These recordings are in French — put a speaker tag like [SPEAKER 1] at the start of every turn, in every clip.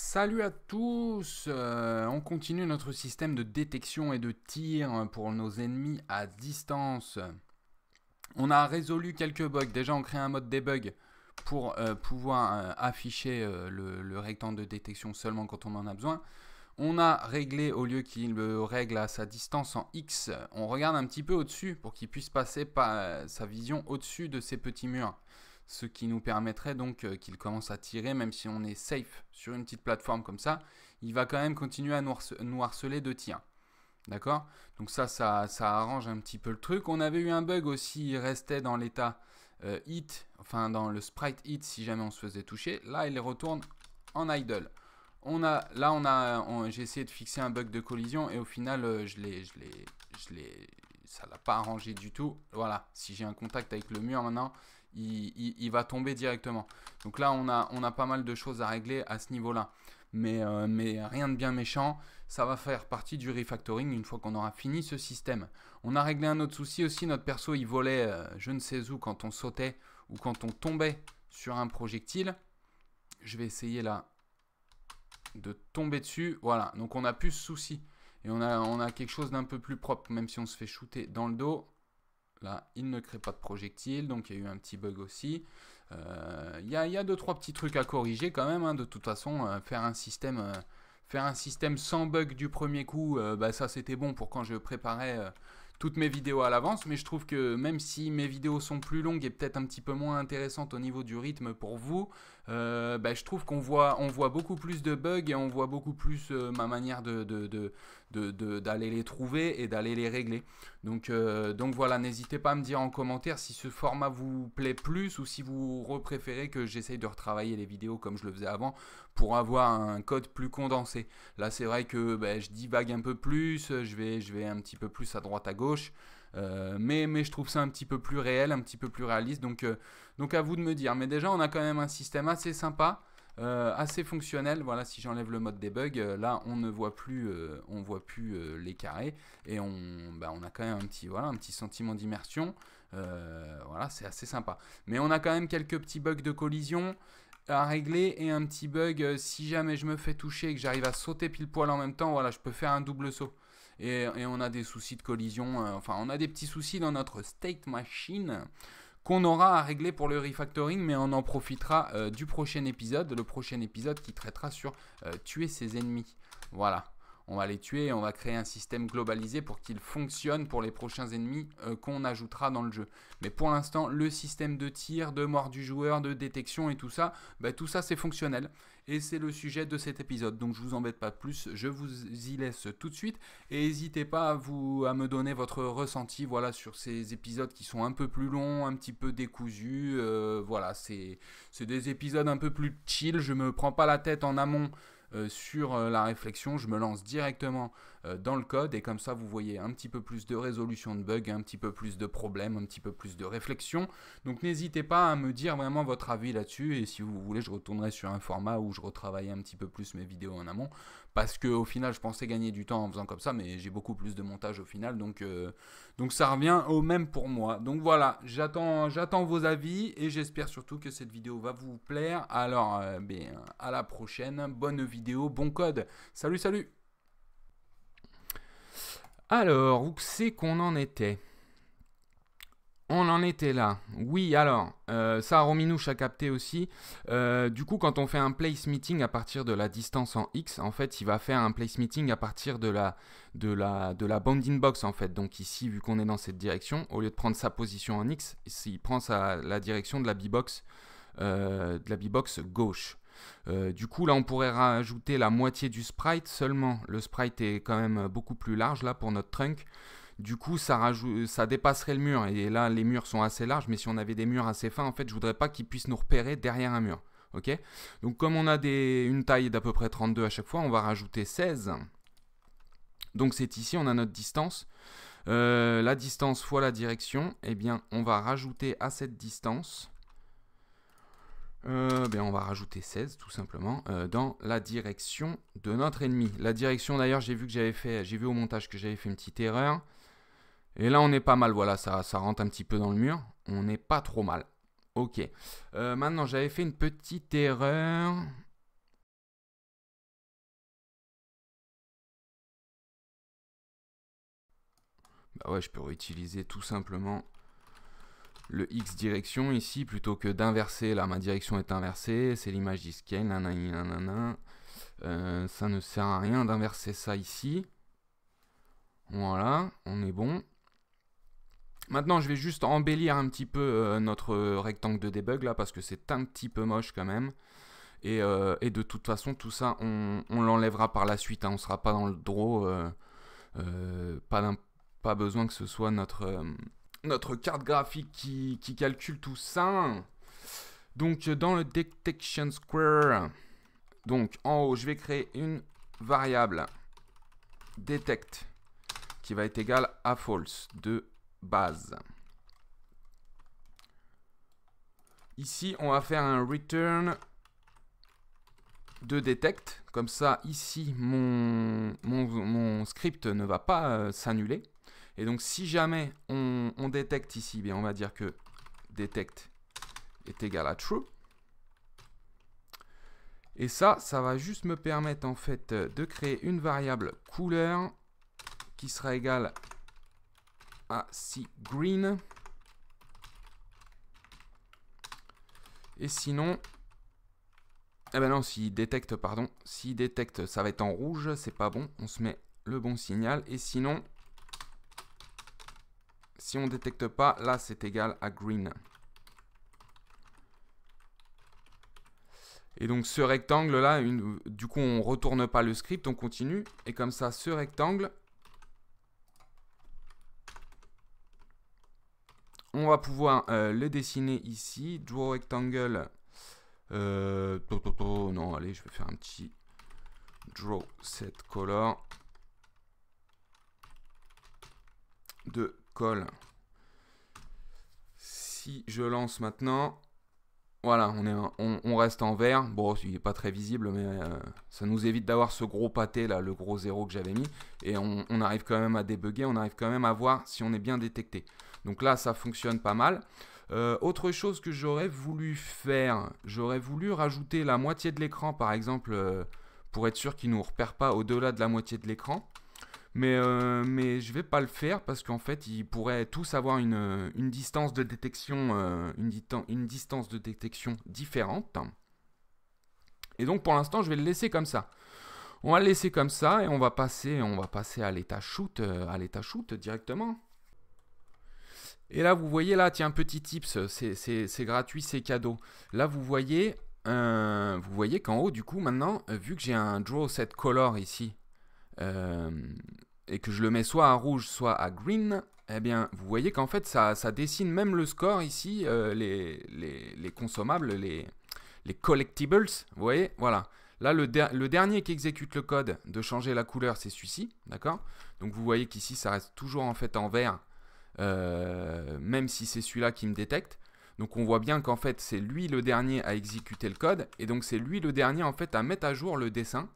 [SPEAKER 1] Salut à tous, on continue notre système de détection et de tir pour nos ennemis à distance. On a résolu quelques bugs. Déjà, on crée un mode debug pour pouvoir afficher le rectangle de détection seulement quand on en a besoin. On a réglé, au lieu qu'il le règle à sa distance en X, on regarde un petit peu au-dessus pour qu'il puisse passer sa vision au-dessus de ces petits murs. Ce qui nous permettrait donc qu'il commence à tirer, même si on est safe sur une petite plateforme comme ça, il va quand même continuer à nous harceler de tir. D'accord? Donc ça arrange un petit peu le truc. On avait eu un bug aussi, il restait dans l'état hit, enfin dans le sprite hit si jamais on se faisait toucher. Là, il retourne en idle. J'ai essayé de fixer un bug de collision et au final, ça l'a pas arrangé du tout. Voilà, si j'ai un contact avec le mur maintenant, il va tomber directement. Donc là, on a pas mal de choses à régler à ce niveau-là. Mais rien de bien méchant, ça va faire partie du refactoring une fois qu'on aura fini ce système. On a réglé un autre souci aussi, notre perso il volait je ne sais où quand on sautait ou quand on tombait sur un projectile. Je vais essayer là de tomber dessus, voilà, donc on n'a plus ce souci. Et on a quelque chose d'un peu plus propre, même si on se fait shooter dans le dos. Là, il ne crée pas de projectile, donc il y a eu un petit bug aussi. Il y a 2-3 petits trucs à corriger quand même, hein. De toute façon, faire un système sans bug du premier coup, ça c'était bon pour quand je préparais toutes mes vidéos à l'avance, mais je trouve que même si mes vidéos sont plus longues et peut-être un petit peu moins intéressantes au niveau du rythme pour vous, je trouve qu'on voit beaucoup plus de bugs et on voit beaucoup plus ma manière d'aller les trouver et d'aller les régler. Donc voilà, n'hésitez pas à me dire en commentaire si ce format vous plaît plus ou si vous préférez que j'essaye de retravailler les vidéos comme je le faisais avant pour avoir un code plus condensé. Là c'est vrai que je divague un peu plus, je vais un petit peu plus à droite à gauche, mais je trouve ça un petit peu plus réel, un petit peu plus réaliste, donc à vous de me dire. Mais déjà on a quand même un système assez sympa, assez fonctionnel. Voilà, si j'enlève le mode debug, là on ne voit plus, les carrés et on a quand même un petit sentiment d'immersion. Voilà, c'est assez sympa. Mais on a quand même quelques petits bugs de collision à régler et un petit bug si jamais je me fais toucher et que j'arrive à sauter pile poil en même temps. Voilà, je peux faire un double saut. Et on a des soucis de collision, on a des petits soucis dans notre state machine qu'on aura à régler pour le refactoring, mais on en profitera du prochain épisode, le prochain épisode qui traitera sur tuer ses ennemis. Voilà, on va les tuer et on va créer un système globalisé pour qu'il fonctionne pour les prochains ennemis qu'on ajoutera dans le jeu. Mais pour l'instant, le système de tir, de mort du joueur, de détection et tout ça c'est fonctionnel. Et c'est le sujet de cet épisode. Donc je vous embête pas plus, je vous y laisse tout de suite. Et n'hésitez pas à me donner votre ressenti, voilà, sur ces épisodes qui sont un peu plus longs, un petit peu décousus. Voilà, c'est des épisodes un peu plus chill. Je me prends pas la tête en amont sur la réflexion, je me lance directement dans le code et comme ça vous voyez un petit peu plus de résolution de bugs, un petit peu plus de problèmes, un petit peu plus de réflexion. Donc n'hésitez pas à me dire vraiment votre avis là-dessus et si vous voulez je retournerai sur un format où je retravaille un petit peu plus mes vidéos en amont parce qu'au final je pensais gagner du temps en faisant comme ça, mais j'ai beaucoup plus de montage au final, donc ça revient au même pour moi. Donc voilà, j'attends vos avis et j'espère surtout que cette vidéo va vous plaire. Alors à la prochaine, bonne vidéo, bon code, salut salut. Alors, où c'est qu'on en était? On en était là. Oui, alors, ça, Rominouche a capté aussi. Du coup, quand on fait un place meeting à partir de la distance en X, en fait, il va faire un place meeting à partir de la bounding box, en fait. Donc ici, vu qu'on est dans cette direction, au lieu de prendre sa position en X, il prend la direction de la B-box gauche. Du coup, là, on pourrait rajouter la moitié du sprite. Seulement, le sprite est quand même beaucoup plus large, là, pour notre trunk. Du coup, ça dépasserait le mur. Et là, les murs sont assez larges. Mais si on avait des murs assez fins, en fait, je voudrais pas qu'ils puissent nous repérer derrière un mur. Ok? Donc, comme on a une taille d'à peu près 32 à chaque fois, on va rajouter 16. Donc, c'est ici, on a notre distance. La distance fois la direction. Eh bien, on va rajouter à cette distance... on va rajouter 16 tout simplement dans la direction de notre ennemi. La direction d'ailleurs, j'ai vu au montage que j'avais fait une petite erreur. Et là on est pas mal, voilà, ça rentre un petit peu dans le mur. On n'est pas trop mal. Ok. Maintenant j'avais fait une petite erreur. Bah ouais, je peux réutiliser tout simplement le X direction ici, plutôt que d'inverser. Là, ma direction est inversée, c'est l'image d'Scale, nanana. Ça ne sert à rien d'inverser ça ici. Voilà, on est bon. Maintenant, je vais juste embellir un petit peu notre rectangle de debug là, parce que c'est un petit peu moche quand même. Et de toute façon, tout ça, on l'enlèvera par la suite. Hein, on ne sera pas dans le draw. Pas besoin que ce soit notre carte graphique qui calcule tout ça. Donc, dans le detection square, donc en haut, je vais créer une variable detect qui va être égale à false de base. Ici, on va faire un return de detect. Comme ça, ici, mon script ne va pas s'annuler. Et donc, si jamais on détecte ici, bien, on va dire que detect est égal à true. Et ça va juste me permettre en fait de créer une variable couleur qui sera égale à si green. Et sinon, eh ben non, s'il détecte, pardon, s'il détecte, ça va être en rouge, c'est pas bon. On se met le bon signal. Et sinon, si on détecte pas, là c'est égal à green. Et donc ce rectangle là, du coup on retourne pas le script, on continue. Et comme ça, ce rectangle, on va pouvoir le dessiner ici. Draw rectangle. Non, allez, je vais faire un petit draw set color de col. Si je lance maintenant, voilà, on reste en vert. Bon, il n'est pas très visible, mais ça nous évite d'avoir ce gros pâté là, le gros 0 que j'avais mis. Et on arrive quand même à débugger, on arrive quand même à voir si on est bien détecté. Donc là, ça fonctionne pas mal. Autre chose que j'aurais voulu faire, j'aurais voulu rajouter la moitié de l'écran, par exemple, pour être sûr qu'il ne nous repère pas au-delà de la moitié de l'écran. Mais je ne vais pas le faire parce qu'en fait, ils pourraient tous avoir une distance de détection, une distance de détection différente. Et donc, pour l'instant, je vais le laisser comme ça. On va le laisser comme ça et on va passer à l'état shoot, directement. Et là, vous voyez, là, tiens, petit tips, c'est gratuit, c'est cadeau. Là, vous voyez qu'en haut, du coup, maintenant, vu que j'ai un draw set color ici, et que je le mets soit à rouge, soit à green, eh bien, vous voyez qu'en fait, ça dessine même le score ici, les consommables, les collectibles, vous voyez, voilà. Là, le dernier qui exécute le code de changer la couleur, c'est celui-ci, d'accord? Donc, vous voyez qu'ici, ça reste toujours en fait en vert, même si c'est celui-là qui me détecte. Donc, on voit bien qu'en fait, c'est lui le dernier à exécuter le code, et donc c'est lui le dernier en fait à mettre à jour le dessin.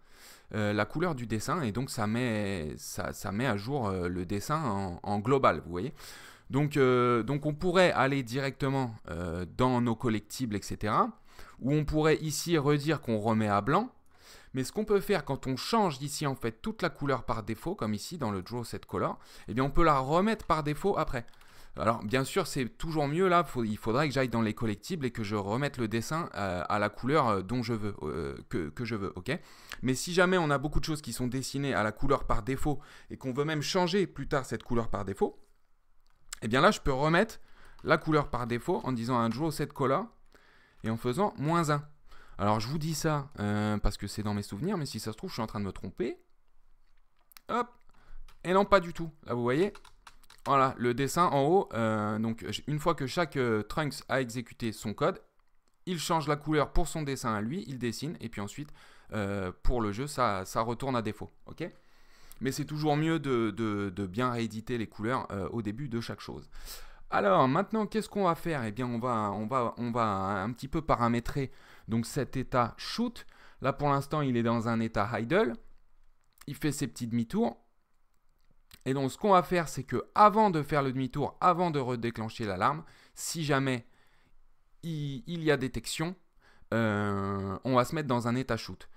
[SPEAKER 1] La couleur du dessin, et donc ça met à jour le dessin en global, vous voyez. Donc on pourrait aller directement dans nos collectibles, etc. Ou on pourrait ici redire qu'on remet à blanc. Mais ce qu'on peut faire quand on change ici en fait toute la couleur par défaut, comme ici dans le Draw Set Color, eh bien on peut la remettre par défaut après. Alors bien sûr c'est toujours mieux là, il faudrait que j'aille dans les collectibles et que je remette le dessin à la couleur dont je veux, que je veux, ok. Mais si jamais on a beaucoup de choses qui sont dessinées à la couleur par défaut et qu'on veut même changer plus tard cette couleur par défaut, eh bien là je peux remettre la couleur par défaut en disant un Draw Set Color et en faisant -1. Alors je vous dis ça parce que c'est dans mes souvenirs, mais si ça se trouve je suis en train de me tromper. Hop, et non pas du tout, là vous voyez. Voilà, le dessin en haut, donc une fois que chaque Trunks a exécuté son code, il change la couleur pour son dessin à lui, il dessine, et puis ensuite, pour le jeu, ça retourne à défaut. Ok ? Mais c'est toujours mieux de bien rééditer les couleurs au début de chaque chose. Alors, maintenant, qu'est-ce qu'on va faire ? Eh bien, on va un petit peu paramétrer donc, cet état shoot. Là, pour l'instant, il est dans un état idle. Il fait ses petits demi-tours. Et donc, ce qu'on va faire, c'est que avant de faire le demi-tour, avant de redéclencher l'alarme, si jamais il y a détection, on va se mettre dans un état shoot.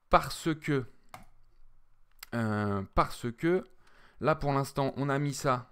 [SPEAKER 1] Parce que là, pour l'instant, on a mis ça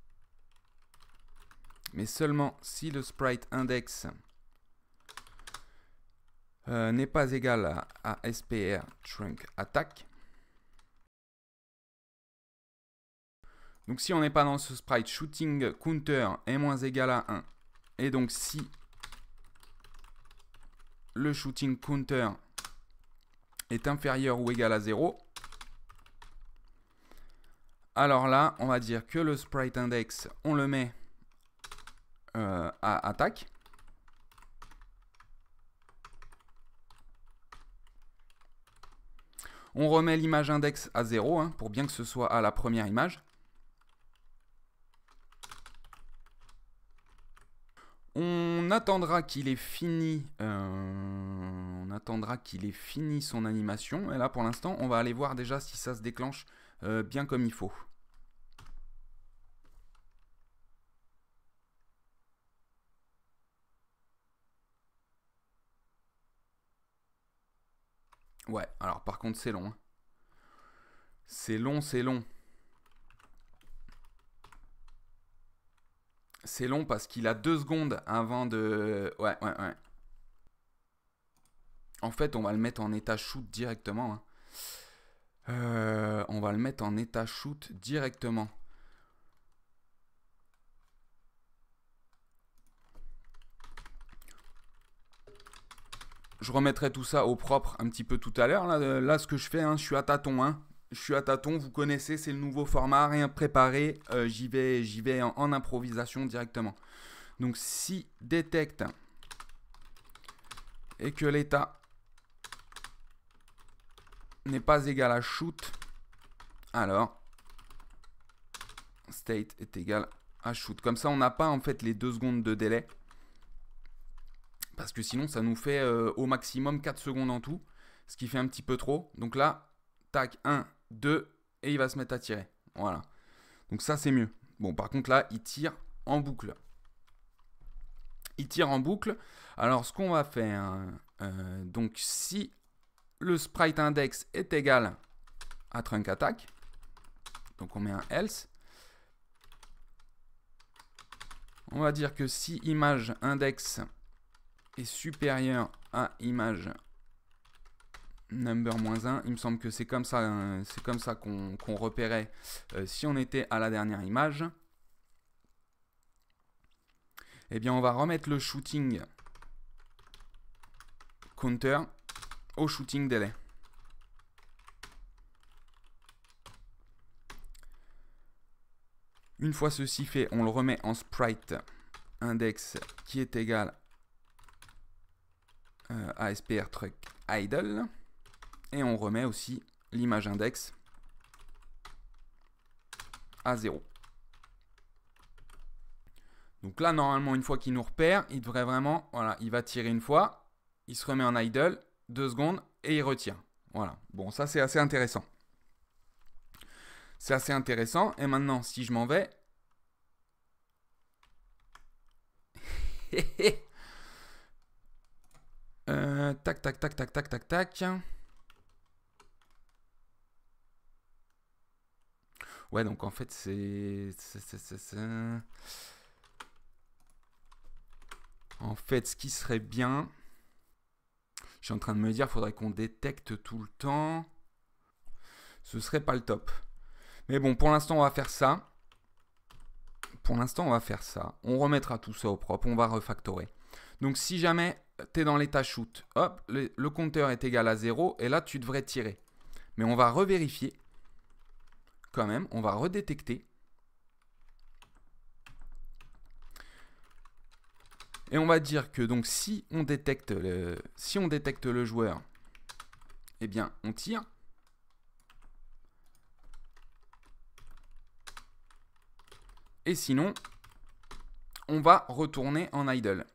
[SPEAKER 1] mais seulement si le sprite index n'est pas égal à SPR trunk attack. Donc si on n'est pas dans ce sprite, shooting counter est moins égal à 1. Et donc si le shooting counter est inférieur ou égal à 0, alors là, on va dire que le sprite index, on le met à attaque. On remet l'image index à 0 hein, pour bien que ce soit à la première image. On attendra qu'il ait fini. Son animation. Et là, pour l'instant, on va aller voir déjà si ça se déclenche bien comme il faut. Ouais, alors par contre, c'est long. Hein. C'est long, c'est long. C'est long parce qu'il a 2 secondes avant de... Ouais. En fait, on va le mettre en état shoot directement. Hein. On va le mettre en état shoot directement. Je remettrai tout ça au propre un petit peu tout à l'heure. Là, ce que je fais, hein, je suis à tâtons. Hein. Je suis à tâtons, vous connaissez, c'est le nouveau format, rien préparé. J'y vais en improvisation directement. Donc, si détecte et que l'état n'est pas égal à shoot, alors state est égal à shoot. Comme ça, on n'a pas en fait les 2 secondes de délai. Parce que sinon, ça nous fait au maximum 4 secondes en tout. Ce qui fait un petit peu trop. Donc là, tac, 1, 2, et il va se mettre à tirer. Voilà. Donc ça, c'est mieux. Bon, par contre, là, il tire en boucle. Il tire en boucle. Alors, ce qu'on va faire, donc si le sprite index est égal à trunk attack, donc on met un else. On va dire que si image index est supérieur à image number -1, il me semble que c'est comme ça, hein, qu'on repérait si on était à la dernière image. Eh bien, on va remettre le shooting counter au shooting delay. Une fois ceci fait, on le remet en sprite index qui est égal à SPR truck idle. Et on remet aussi l'image index à 0. Donc là, normalement, une fois qu'il nous repère, il devrait vraiment... Voilà, il va tirer une fois, il se remet en idle, 2 secondes, et il retire. Voilà. Bon, ça, c'est assez intéressant. C'est assez intéressant. Et maintenant, si je m'en vais... tac, tac, tac, tac, tac, tac, tac. Ouais, donc en fait, c'est... En fait, ce qui serait bien... Je suis en train de me dire, il faudrait qu'on détecte tout le temps. Ce serait pas le top. Mais bon, pour l'instant, on va faire ça. On remettra tout ça au propre. On va refactorer. Donc, si jamais tu es dans l'état shoot, hop, le compteur est égal à 0. Et là, tu devrais tirer. Mais on va revérifier. Quand même, on va redétecter. Et on va dire que donc si on détecte le joueur, eh bien on tire. Et sinon, on va retourner en idle.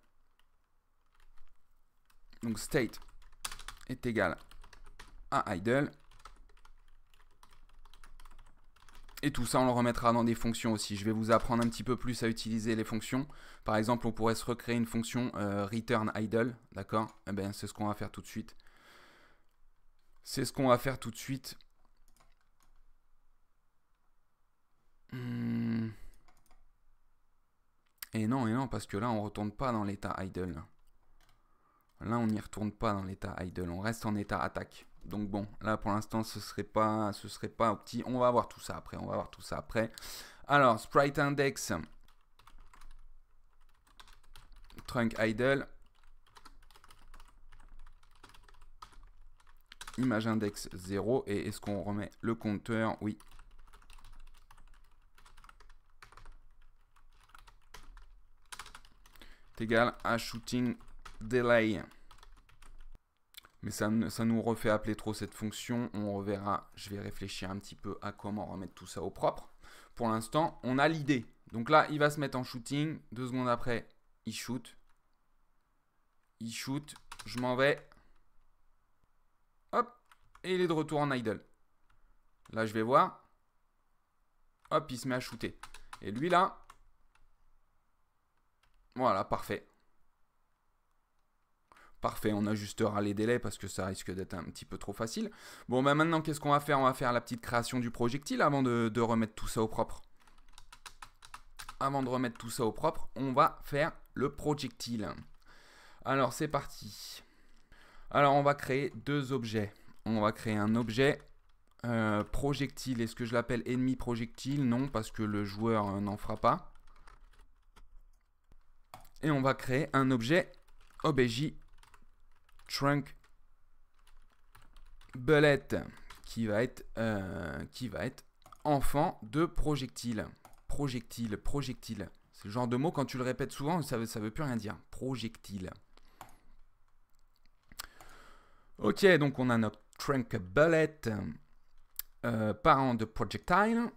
[SPEAKER 1] Donc state est égal à idle. Et tout ça, on le remettra dans des fonctions aussi. Je vais vous apprendre un petit peu plus à utiliser les fonctions. Par exemple, on pourrait se recréer une fonction return idle. D'accord? Eh bien, c'est ce qu'on va faire tout de suite. Et non, parce que là, on ne retourne pas dans l'état idle. Là, on n'y retourne pas dans l'état idle. On reste en état attaque. Donc bon, là, pour l'instant, ce serait pas petit. On va voir tout ça après. Alors, sprite index. Trunk idle. Image index 0. Et est-ce qu'on remet le compteur? Oui. C'est égal à shooting delay. Mais ça nous refait appeler trop cette fonction. On reverra. Je vais réfléchir un petit peu à comment remettre tout ça au propre. Pour l'instant, on a l'idée. Donc là, il va se mettre en shooting. 2 secondes après, il shoot. Il shoot. Je m'en vais. Hop. Et il est de retour en idle. Là, je vais voir. Hop, il se met à shooter. Et lui, là. Voilà, parfait. Parfait, on ajustera les délais parce que ça risque d'être un petit peu trop facile. Bon, bah maintenant, qu'est-ce qu'on va faire? On va faire la petite création du projectile avant de remettre tout ça au propre. Avant de remettre tout ça au propre, on va faire le projectile. Alors, c'est parti. Alors, on va créer 2 objets. On va créer un objet projectile. Est-ce que je l'appelle ennemi projectile? Non, parce que le joueur n'en fera pas. Et on va créer un objet obj trunk bullet qui va être enfant de projectile. Projectile. C'est le genre de mot, quand tu le répètes souvent, ça veut plus rien dire. Projectile. Ok, donc on a notre trunk bullet, parent de projectile.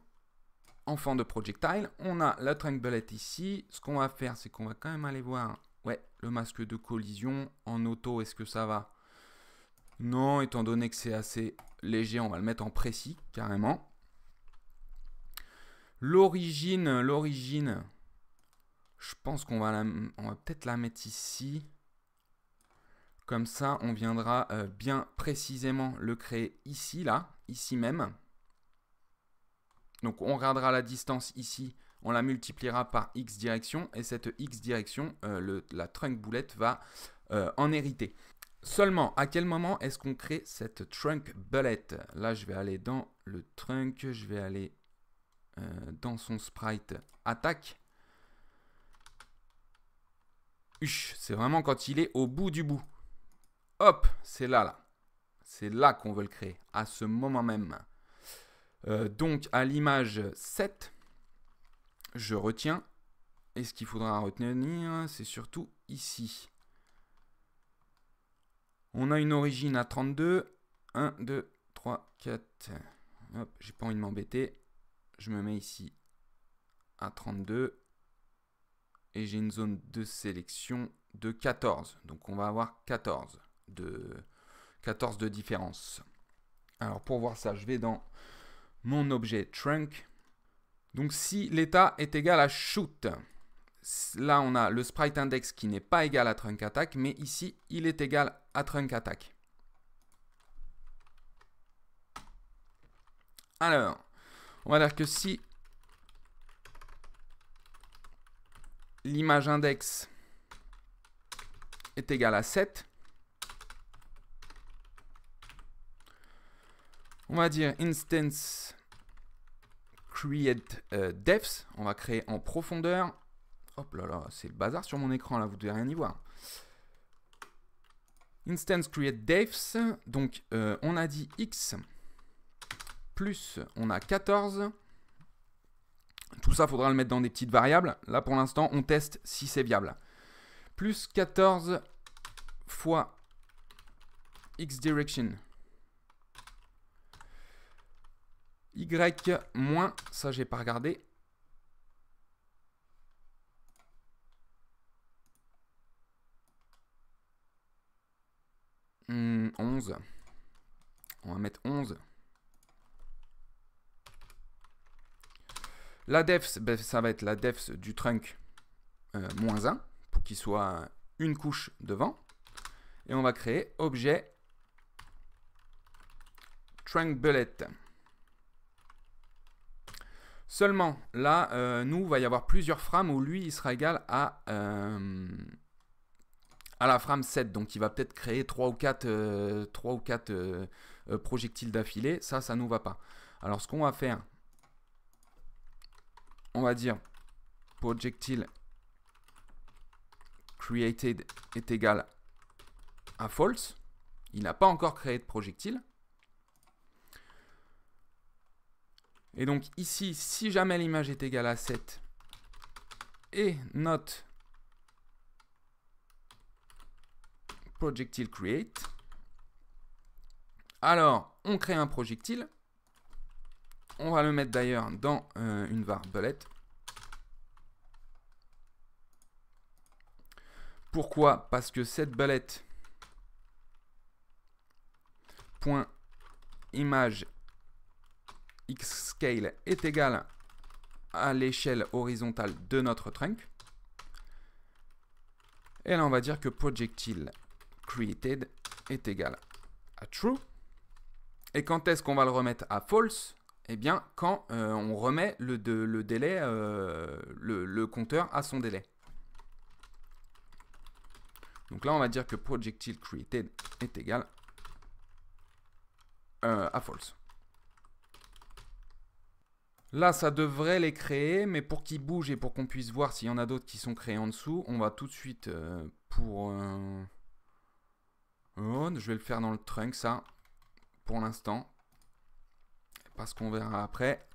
[SPEAKER 1] Enfant de projectile, on a la trunk bullet ici. Ce qu'on va faire, c'est qu'on va quand même aller voir le masque de collision en auto. Est-ce que ça va? Non, étant donné que c'est assez léger, on va le mettre en précis carrément. L'origine, je pense qu'on va peut-être la mettre ici. Comme ça, on viendra bien précisément le créer ici, là, ici même. Donc, on regardera la distance ici, on la multipliera par x direction, et cette x direction, la trunk bullet va en hériter. Seulement, à quel moment est-ce qu'on crée cette trunk bullet? Là, je vais aller dans le trunk, je vais aller dans son sprite attaque. C'est vraiment quand il est au bout du bout. Hop, c'est là. C'est là qu'on veut le créer, à ce moment même. Donc, à l'image 7, je retiens. Et ce qu'il faudra retenir, c'est surtout ici. On a une origine à 32. 1, 2, 3, 4. Hop, j'ai pas envie de m'embêter. Je me mets ici à 32. Et j'ai une zone de sélection de 14. Donc, on va avoir 14 de différence. Alors, pour voir ça, je vais dans mon objet trunk. Donc, si l'état est égal à shoot, là, on a le sprite index qui n'est pas égal à trunk attack, mais ici, il est égal à trunk attack. Alors, on va dire que si l'image index est égale à 7, on va dire instance create depth, on va créer en profondeur. Hop là là, c'est le bazar sur mon écran là, vous devez rien y voir. Instance create depth, donc on a dit x plus on a 14. Tout ça, il faudra le mettre dans des petites variables. Là, pour l'instant, on teste si c'est viable. Plus 14 fois x direction. Y moins, ça, j'ai pas regardé. — 11. On va mettre 11. La def, ça va être la def du trunk moins 1 pour qu'il soit une couche devant. Et on va créer objet trunk bullet. Seulement, là, nous, il va y avoir plusieurs frames où lui, il sera égal à la frame 7. Donc, il va peut-être créer 3 ou 4 projectiles d'affilée. Ça ne nous va pas. Alors, ce qu'on va faire, on va dire projectile created est égal à false. Il n'a pas encore créé de projectile. Et donc ici, si jamais l'image est égale à 7 et not projectile create, alors on crée un projectile. On va le mettre d'ailleurs dans une var bullet. Pourquoi? Parce que cette bullet point image xScale est égal à l'échelle horizontale de notre trunk. Et là, on va dire que projectile created est égal à true. Et quand est-ce qu'on va le remettre à false? Eh bien, quand on remet le délai, le compteur à son délai. Donc là, on va dire que projectile created est égal à false. Là, ça devrait les créer, mais pour qu'ils bougent et pour qu'on puisse voir s'il y en a d'autres qui sont créés en dessous, on va tout de suite pour... Oh, je vais le faire dans le trunk, ça, pour l'instant. Parce qu'on verra après.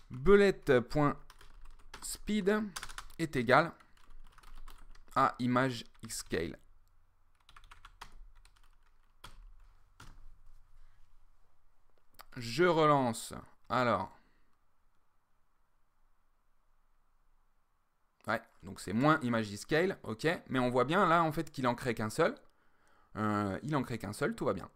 [SPEAKER 1] Bullet.speed est égal à image xScale. Je relance. Alors. Ouais, donc c'est moins image xScale, ok. Mais on voit bien là en fait qu'il en crée qu'un seul. Il en crée qu'un seul, tout va bien.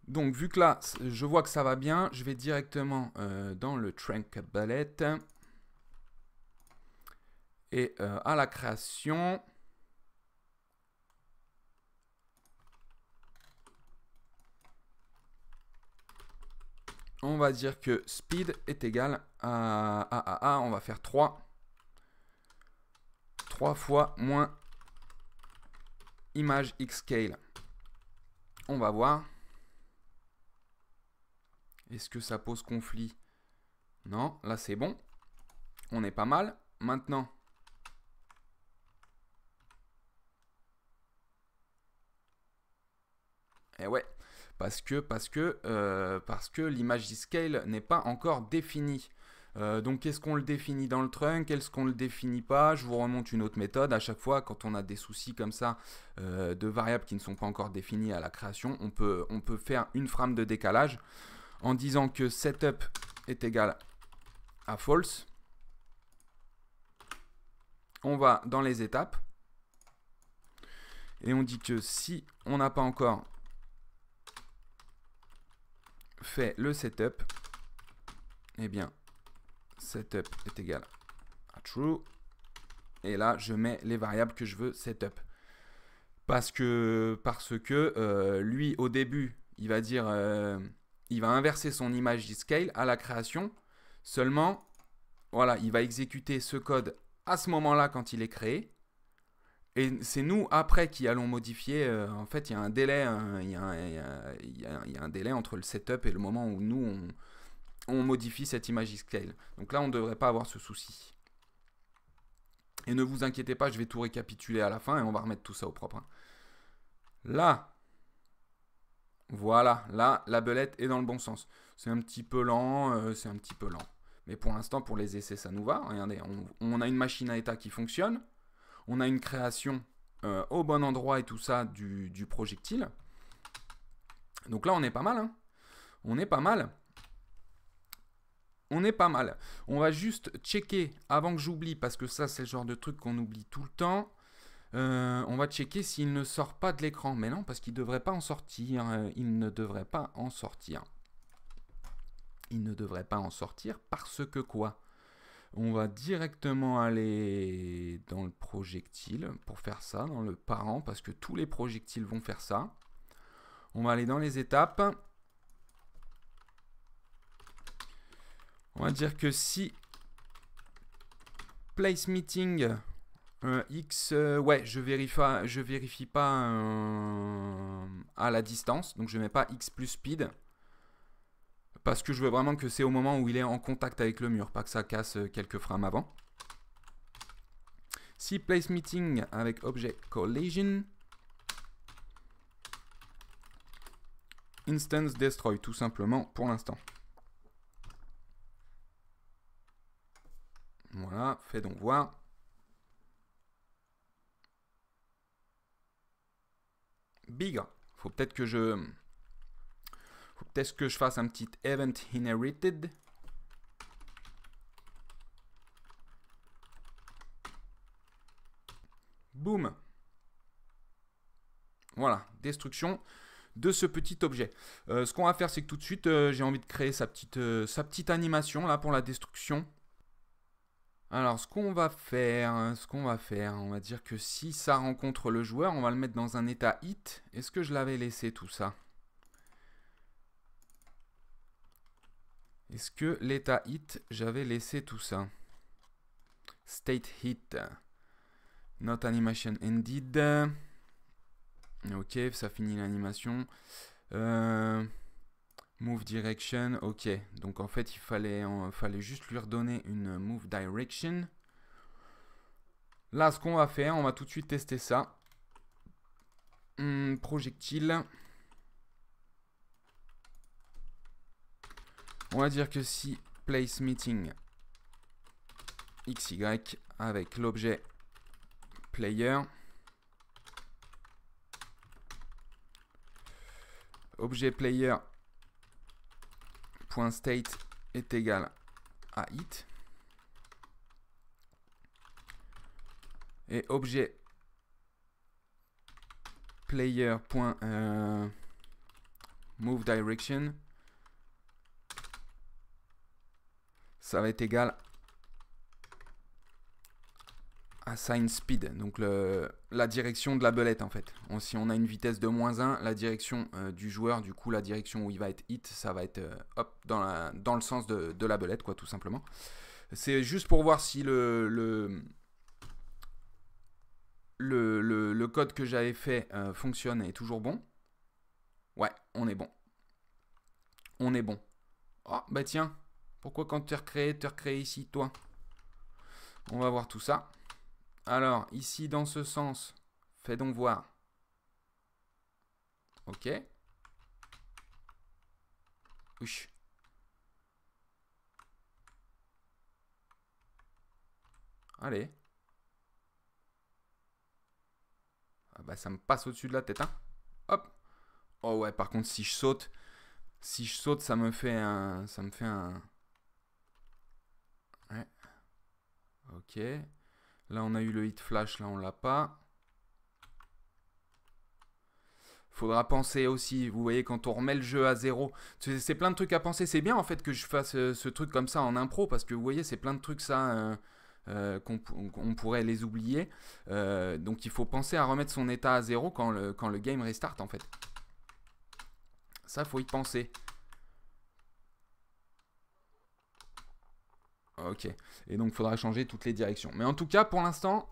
[SPEAKER 1] Donc vu que là, je vois que ça va bien, je vais directement dans le trunk bullet. Et à la création, on va dire que speed est égal à on va faire 3. 3 fois moins image xScale. On va voir. Est-ce que ça pose conflit? Non, là c'est bon. On est pas mal. Maintenant, et ouais, parce que l'image scale n'est pas encore définie. Donc est-ce qu'on le définit dans le trunk? Est-ce qu'on le définit pas? Je vous remonte une autre méthode. À chaque fois, quand on a des soucis comme ça de variables qui ne sont pas encore définies à la création, on peut faire une frame de décalage en disant que setup est égal à false. On va dans les étapes et on dit que si on n'a pas encore fait le setup, eh bien setup est égal à true. Et là, je mets les variables que je veux setup. Parce que lui, au début, il va dire, il va inverser son image scale à la création. Seulement, voilà, il va exécuter ce code à ce moment-là quand il est créé. Et c'est nous, après, qui allons modifier. En fait, il y a un délai, il y a un délai entre le setup et le moment où nous, on modifie cette image scale. Donc là, on ne devrait pas avoir ce souci. Et ne vous inquiétez pas, je vais tout récapituler à la fin et on va remettre tout ça au propre. Là, voilà, là, la belette est dans le bon sens. C'est un petit peu lent, Mais pour l'instant, pour les essais, ça nous va. Regardez, on a une machine à état qui fonctionne. On a une création au bon endroit et tout ça du projectile. Donc là, on est pas mal. Hein. On est pas mal. On est pas mal. On va juste checker avant que j'oublie, parce que ça, c'est le genre de truc qu'on oublie tout le temps. On va checker s'il ne sort pas de l'écran. Mais non, parce qu'il ne devrait pas en sortir. Il ne devrait pas en sortir. Il ne devrait pas en sortir parce que quoi? On va directement aller dans le projectile pour faire ça, dans le parent, parce que tous les projectiles vont faire ça. On va aller dans les étapes. On va dire que si place meeting X, ouais, je vérifie pas à la distance, donc je mets pas X plus speed. Parce que je veux vraiment que c'est au moment où il est en contact avec le mur, pas que ça casse quelques frames avant. Si place meeting avec object collision, instance destroy, tout simplement pour l'instant. Voilà, fais donc voir. Big. Faut peut-être que je fasse un petit event inherited. Boom. Voilà, destruction de ce petit objet. Ce qu'on va faire, c'est que tout de suite, j'ai envie de créer sa petite animation là pour la destruction. Alors, ce qu'on va faire, on va dire que si ça rencontre le joueur, on va le mettre dans un état hit. Est-ce que je l'avais laissé tout ça? Est-ce que l'état hit, j'avais laissé tout ça? State hit. Not animation ended. Ok, ça finit l'animation. Move direction, ok. Donc en fait, il fallait juste lui redonner une move direction. Là, ce qu'on va faire, on va tout de suite tester ça. Projectile. On va dire que si place meeting XY avec l'objet player, objet player .state est égal à hit, et objet player .move direction, ça va être égal à sign speed, donc la direction de la belette en fait. Si on a une vitesse de -1, la direction du joueur, du coup la direction où il va être hit, ça va être hop, dans le sens de la belette, quoi, tout simplement. C'est juste pour voir si le code que j'avais fait fonctionne et est toujours bon. Ouais, on est bon. On est bon. Oh, bah tiens, pourquoi quand tu es recréé ici, toi? On va voir tout ça. Alors, ici, dans ce sens, fais donc voir. Ok. Ouch. Allez. Ah bah, ça me passe au-dessus de la tête, hein. Hop. Oh ouais, par contre, si je saute, ça me fait un... Ouais. Ok. Là, on a eu le hit flash, là, on l'a pas. Faudra penser aussi, vous voyez, quand on remet le jeu à 0, c'est plein de trucs à penser. C'est bien, en fait, que je fasse ce truc comme ça en impro, parce que, vous voyez, c'est plein de trucs, ça, qu'on pourrait les oublier. Donc, il faut penser à remettre son état à 0 quand le game restart, en fait. Ça, faut y penser. Ok. Et donc, il faudra changer toutes les directions. Mais en tout cas, pour l'instant,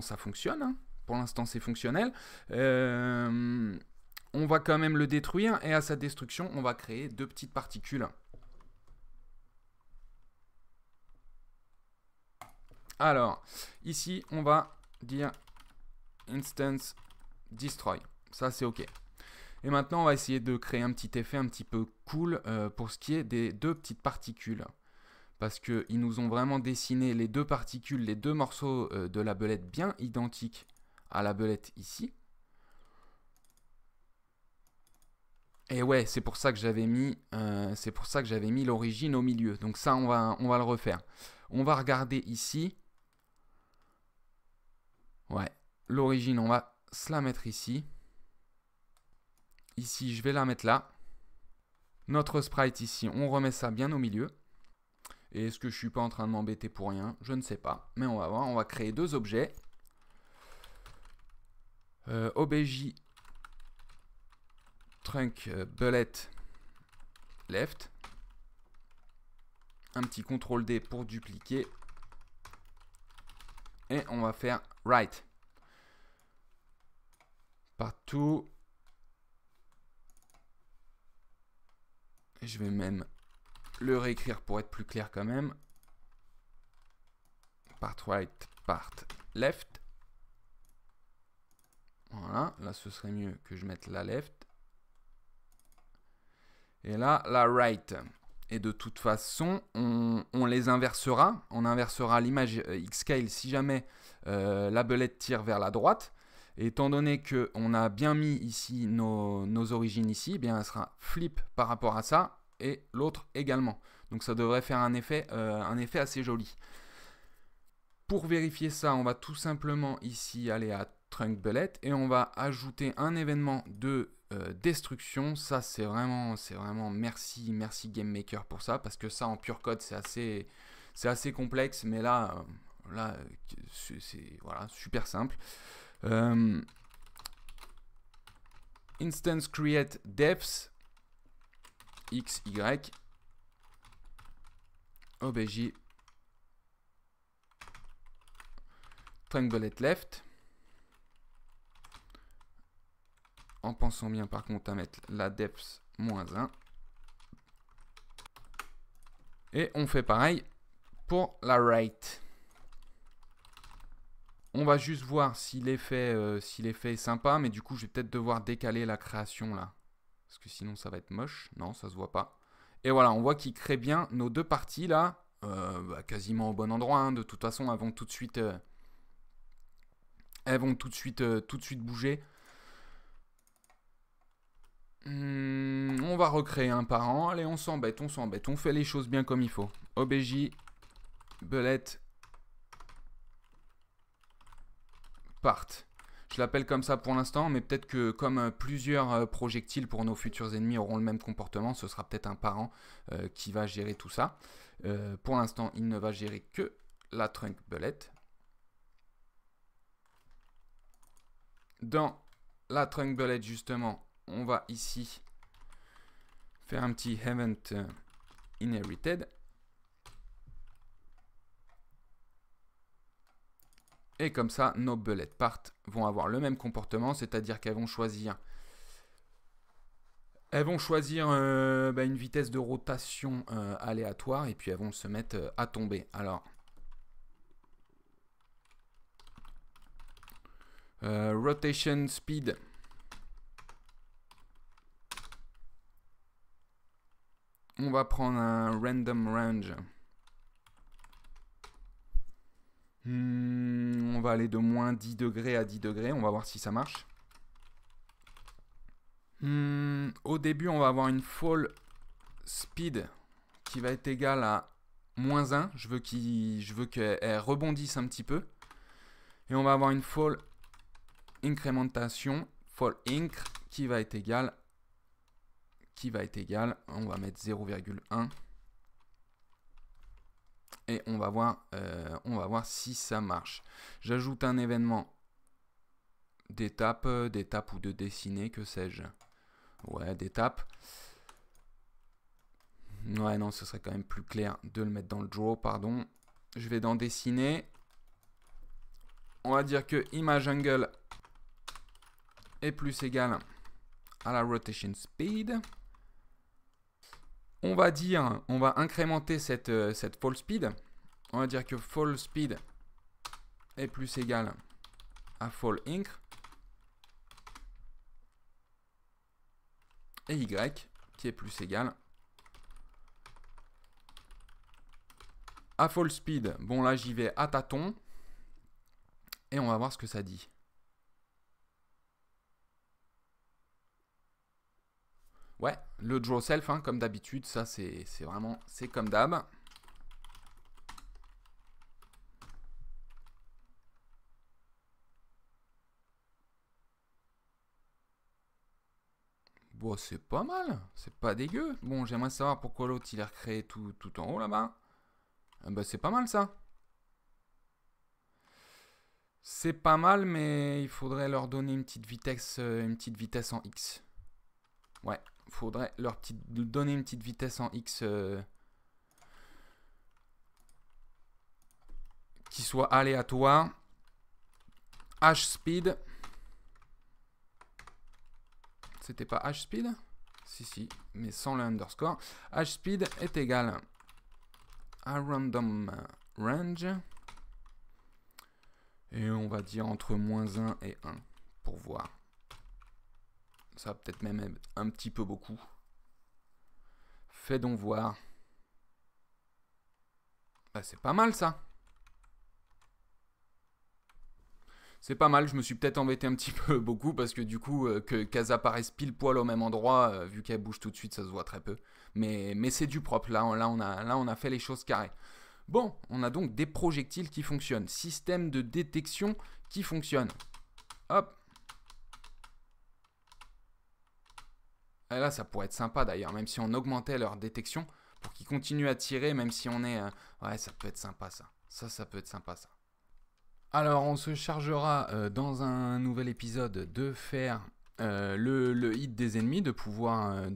[SPEAKER 1] ça fonctionne. Hein. Pour l'instant, c'est fonctionnel. On va quand même le détruire. Et à sa destruction, on va créer 2 petites particules. Alors, ici, on va dire instance destroy. Ça, c'est OK. Et maintenant, on va essayer de créer un petit effet un petit peu cool pour ce qui est des 2 petites particules. Parce qu'ils nous ont vraiment dessiné les 2 particules, les 2 morceaux de la belette bien identiques à la belette ici. Et ouais, c'est pour ça que j'avais mis, l'origine au milieu. Donc ça, on va le refaire. On va regarder ici. Ouais, l'origine, on va se la mettre ici. Ici, je vais la mettre là. Notre sprite ici, on remet ça bien au milieu. Et est-ce que je suis pas en train de m'embêter pour rien? Je ne sais pas. Mais on va voir. On va créer deux objets. OBJ trunk bullet left. Un petit CTRL D pour dupliquer. Et on va faire right. Partout. Et je vais même le réécrire pour être plus clair quand même. Part right, part left. Voilà, là ce serait mieux que je mette la left. Et là, la right. Et de toute façon, on les inversera. On inversera l'image Xscale si jamais la belette tire vers la droite. Et étant donné qu'on a bien mis ici nos origines ici, eh bien, elle sera flip par rapport à ça et l'autre également. Donc ça devrait faire un effet assez joli. Pour vérifier ça, on va tout simplement ici aller à Trunk Bullet et on va ajouter un événement de destruction. Ça c'est vraiment merci GameMaker pour ça, parce que ça en pur code c'est assez complexe, mais là c'est voilà, super simple. Instance create defs xy obj trunk bullet left, en pensant bien par contre à mettre la depth -1, et on fait pareil pour la right. On va juste voir si l'effet est sympa, mais du coup je vais peut-être devoir décaler la création là, parce que sinon ça va être moche. Non, ça se voit pas. Et voilà, on voit qu'il crée bien nos deux parties là, quasiment au bon endroit, hein. De toute façon elles vont tout de suite bouger. On va recréer un par an. Allez, on s'embête. On fait les choses bien comme il faut. OBJ, bullet, part. Je l'appelle comme ça pour l'instant, mais peut-être que comme plusieurs projectiles pour nos futurs ennemis auront le même comportement, ce sera peut-être un parent qui va gérer tout ça. Pour l'instant, il ne va gérer que la trunk bullet. Dans la trunk bullet, justement, on va ici faire un petit event inherited. Et comme ça, nos bullet parts vont avoir le même comportement, c'est-à-dire qu'elles vont choisir une vitesse de rotation aléatoire, et puis elles vont se mettre à tomber. Alors, rotation speed. On va prendre un random range. On va aller de moins 10 degrés à 10 degrés. On va voir si ça marche. Au début, on va avoir une fall speed qui va être égale à -1. Je veux qu'elle rebondisse un petit peu. Et on va avoir une fall incrémentation, fall incre, qui va être égale, on va mettre 0,1. Et on va voir si ça marche. J'ajoute un événement d'étape ou de dessiner, que sais-je. Ouais, d'étape. Ouais, non, ce serait quand même plus clair de le mettre dans le draw, pardon. Je vais dans dessiner. On va dire que image angle est plus égal à la rotation speed. On va incrémenter cette fall speed. On va dire que fall speed est plus égal à fall incre. Et y qui est plus égal à fall speed. Bon, là j'y vais à tâtons. Et on va voir ce que ça dit. Ouais, le draw self, hein, comme d'habitude, ça c'est vraiment, c'est comme d'hab. Bon, c'est pas mal, c'est pas dégueu. Bon, j'aimerais savoir pourquoi l'autre il a recréé tout en haut là-bas. Bah, c'est pas mal ça. C'est pas mal, mais il faudrait leur donner une petite vitesse en X. Ouais, il faudrait leur donner une petite vitesse en X qui soit aléatoire. H-speed. C'était pas H-speed? Si, mais sans le underscore. H-speed est égal à random range. Et on va dire entre -1 et 1 pour voir. Ça va peut-être même être un petit peu beaucoup. Fais donc voir. Bah, c'est pas mal ça. C'est pas mal, je me suis peut-être embêté un petit peu beaucoup parce que du coup, qu'elles apparaissent pile poil au même endroit, vu qu'elles bougent tout de suite, ça se voit très peu. Mais c'est du propre, là on a fait les choses carrées. Bon, on a donc des projectiles qui fonctionnent. Système de détection qui fonctionne. Hop. Et là, ça pourrait être sympa d'ailleurs, même si on augmentait leur détection pour qu'ils continuent à tirer, même si on est... Ouais, ça peut être sympa ça. Ça peut être sympa ça. Alors, on se chargera dans un nouvel épisode de faire le hit des ennemis, de pouvoir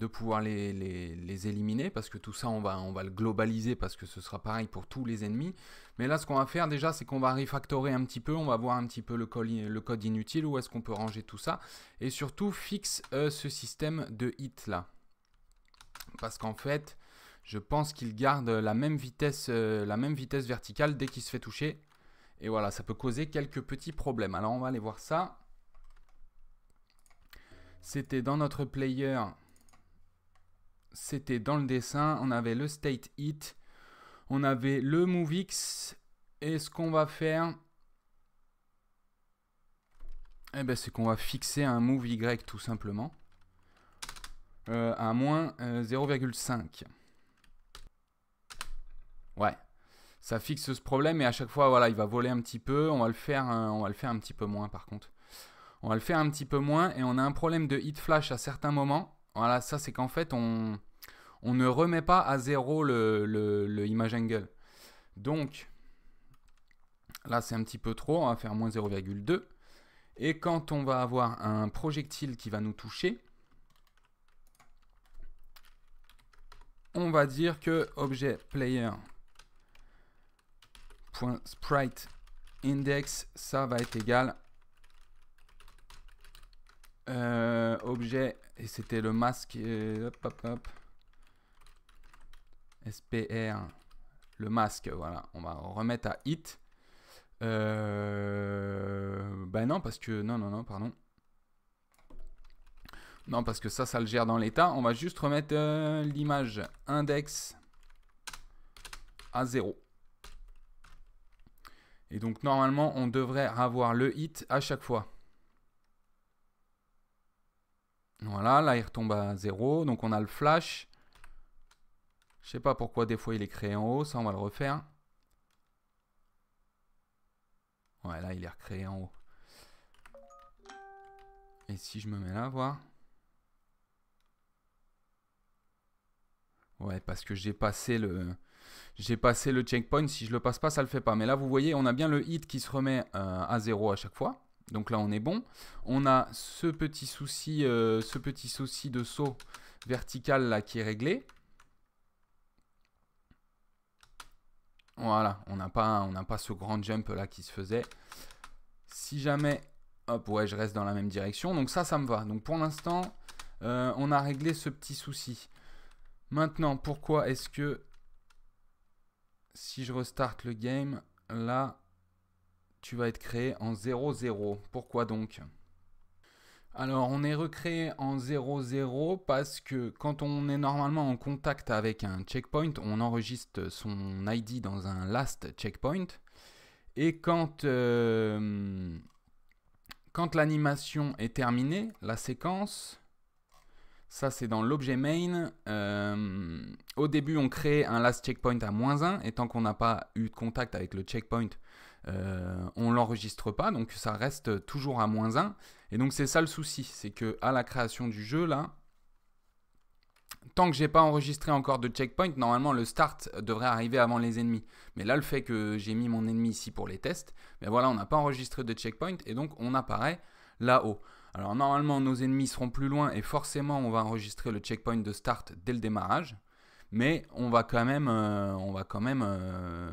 [SPEAKER 1] les éliminer, parce que tout ça, on va le globaliser, parce que ce sera pareil pour tous les ennemis. Mais là, ce qu'on va faire déjà, c'est qu'on va refactorer un petit peu, on va voir un petit peu le code inutile, où est-ce qu'on peut ranger tout ça, et surtout, fixe ce système de hit là. Parce qu'en fait, je pense qu'il garde la même vitesse verticale dès qu'il se fait toucher. Et voilà, ça peut causer quelques petits problèmes. Alors, on va aller voir ça. C'était dans notre player. C'était dans le dessin. On avait le state hit. On avait le movex. Et ce qu'on va faire, eh ben, c'est qu'on va fixer un move Y tout simplement. À moins 0,5. Ouais. Ça fixe ce problème et à chaque fois, voilà, il va voler un petit peu. On va le faire un petit peu moins par contre. On va le faire un petit peu moins et on a un problème de hit flash à certains moments. Voilà, ça c'est qu'en fait, on ne remet pas à 0 le image angle. Donc, là c'est un petit peu trop. On va faire moins 0,2. Et quand on va avoir un projectile qui va nous toucher, on va dire que objet player .sprite index, ça va être égal objet, et c'était le masque, SPR, le masque, voilà, on va remettre à hit. Ben non, parce que, non, pardon. Non, parce que ça le gère dans l'état. On va juste remettre l'image index à 0. Et donc, normalement, on devrait avoir le hit à chaque fois. Voilà, là, il retombe à 0. Donc, on a le flash. Je sais pas pourquoi, des fois, il est créé en haut. Ça, on va le refaire. Ouais, là, il est recréé en haut. Et si je me mets là, voir. Ouais, parce que j'ai passé le checkpoint. Si je le passe pas, ça le fait pas. Mais là, vous voyez, on a bien le hit qui se remet à 0 à chaque fois. Donc là, on est bon. On a ce petit souci de saut vertical là qui est réglé. Voilà, on n'a pas ce grand jump là qui se faisait. Si jamais, hop, ouais, je reste dans la même direction. Donc ça me va. Donc pour l'instant, on a réglé ce petit souci. Maintenant, pourquoi est-ce que si je restarte le game, là, tu vas être créé en 0,0. Pourquoi donc? Alors, on est recréé en 0,0 parce que quand on est normalement en contact avec un checkpoint, on enregistre son ID dans un last checkpoint. Et quand l'animation est terminée, la séquence... Ça, c'est dans l'objet main. Au début, on crée un last checkpoint à -1. Et tant qu'on n'a pas eu de contact avec le checkpoint, on ne l'enregistre pas. Donc, ça reste toujours à -1. Et donc, c'est ça le souci. C'est qu'à la création du jeu, là, Tant que j'ai pas enregistré encore de checkpoint, normalement le start devrait arriver avant les ennemis. Mais là, le fait que j'ai mis mon ennemi ici pour les tests, ben voilà, on n'a pas enregistré de checkpoint et donc on apparaît là-haut. Alors normalement, nos ennemis seront plus loin et forcément, on va enregistrer le checkpoint de start dès le démarrage. Mais on va quand même,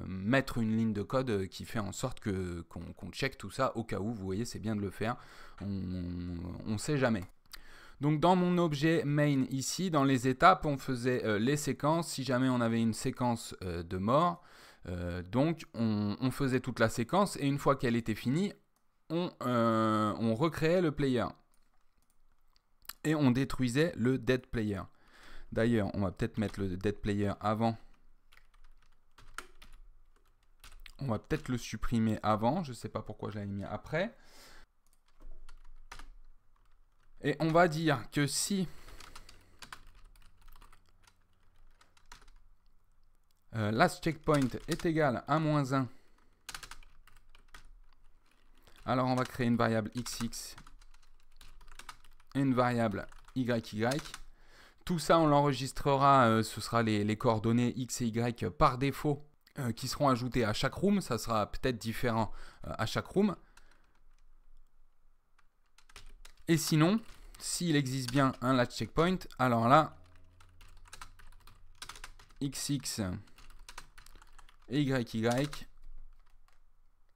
[SPEAKER 1] mettre une ligne de code qui fait en sorte qu'on check tout ça au cas où. Vous voyez, c'est bien de le faire. On ne sait jamais. Donc dans mon objet main ici, dans les étapes, on faisait les séquences. Si jamais on avait une séquence de mort, donc on faisait toute la séquence et une fois qu'elle était finie, on recréait le player. Et on détruisait le dead player. D'ailleurs, on va peut-être mettre le dead player avant. On va peut-être le supprimer avant. Je ne sais pas pourquoi je l'ai mis après. Et on va dire que si last checkpoint est égal à -1, alors on va créer une variable xx et une variable yy. Tout ça, on l'enregistrera, ce sera les coordonnées x et y par défaut qui seront ajoutées à chaque room. Ça sera peut-être différent à chaque room. Et sinon, s'il existe bien un latch checkpoint, alors là, xx et yy,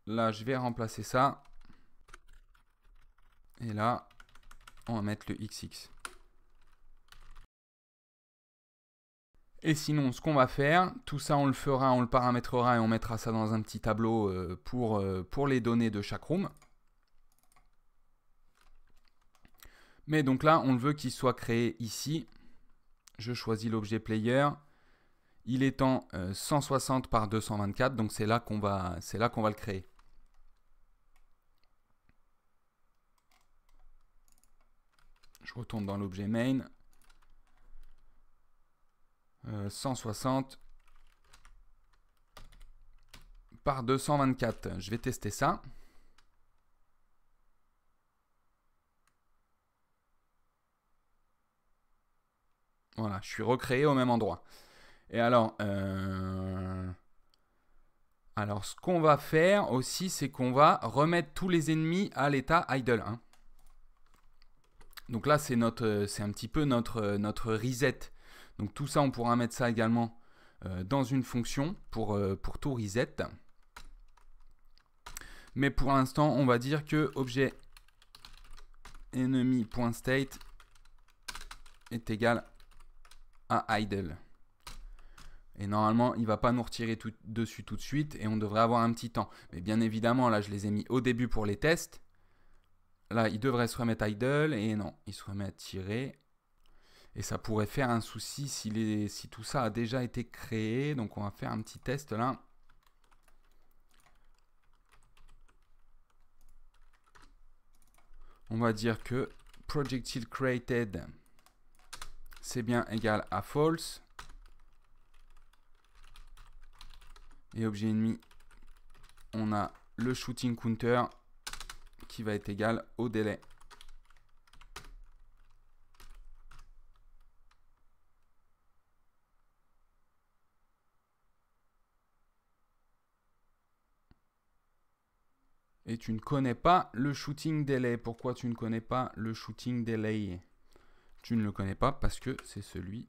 [SPEAKER 1] là, je vais remplacer ça. Et là, on va mettre le xx. Et sinon, ce qu'on va faire, tout ça on le fera, on le paramétrera et on mettra ça dans un petit tableau pour les données de chaque room. Mais donc là, on le veut qu'il soit créé ici. Je choisis l'objet player. Il est en 160 par 224, donc c'est là qu'on va le créer. Je retourne dans l'objet main. 160 par 224. Je vais tester ça. Voilà, je suis recréé au même endroit. Et alors, ce qu'on va faire aussi, c'est qu'on va remettre tous les ennemis à l'état idle. Hein. Donc là, c'est un petit peu notre reset. Donc tout ça, on pourra mettre ça également dans une fonction pour tout reset. Mais pour l'instant, on va dire que objet enemy.state est égal à idle. Et normalement, il ne va pas nous retirer dessus tout de suite et on devrait avoir un petit temps. Mais bien évidemment, là, je les ai mis au début pour les tests. Là, il devrait se remettre idle et non, il se remet à tirer. Et ça pourrait faire un souci si tout ça a déjà été créé. Donc on va faire un petit test là. On va dire que projectile created, c'est bien égal à false. Et objet ennemi, on a le shooting counter qui va être égal au délai. Et tu ne connais pas le shooting delay. Pourquoi tu ne connais pas le shooting delay? Tu ne le connais pas parce que c'est celui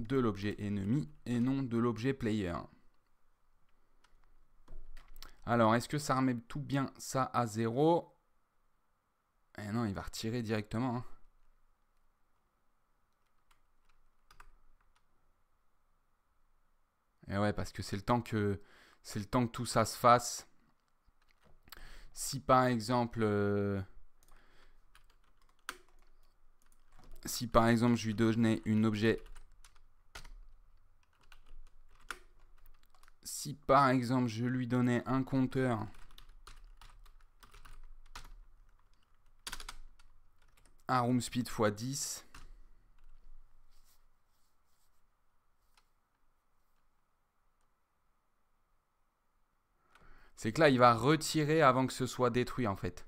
[SPEAKER 1] de l'objet ennemi et non de l'objet player. Alors, est-ce que ça remet tout bien ça à 0? Eh non, il va retirer directement. Hein. Et ouais, parce que c'est le temps que tout ça se fasse. Si par exemple, je lui donnais une objet. Si par exemple je lui donnais un compteur à room speed x 10, c'est que là il va retirer avant que ce soit détruit en fait.